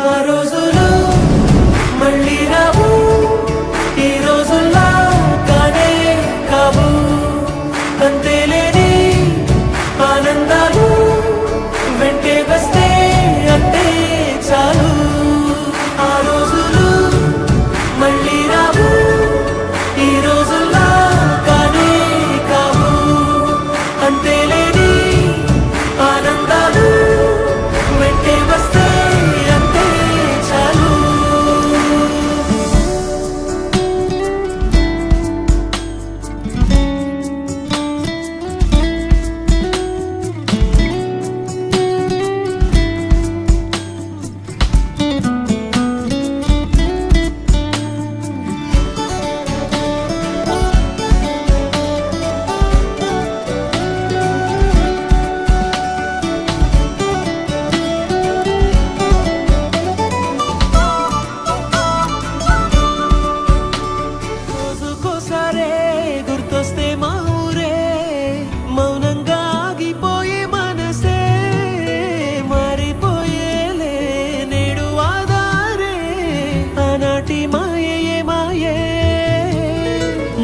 ఆ రోజులు మళ్ళీ రావు, ఈ రోజుల్లా కానే కావు. అంతేలేని ఆనందాలు వెంటే వస్తే అంతే చాలు. ఆ రోజులు మళ్ళీ రావు, ఈ రోజుల్లా కానే కావు. అంతేలేని ఆనందాలు వెంటే వస్తే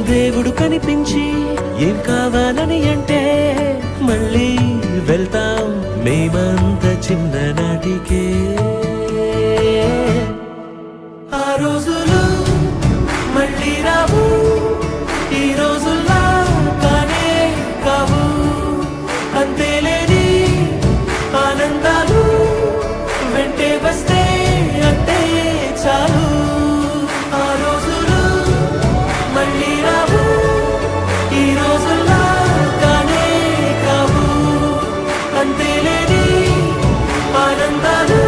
దేవుడు కనిపించి ఏం కావాలని అంటే మళ్ళీ వెళ్తాం మేమంత చిన్ననాటికే. ఆ రోజులు మళ్ళీ రావు, ఈ రోజుల్లా కానే కావు. అంతేలేని ఆనందాలు వెంటే వస్తే అంతే చాలు. ఆ రోజులు మళ్ళీ రావు, ఈ రోజుల్లా కానే కావు. అంతేలేని ఆనందాలు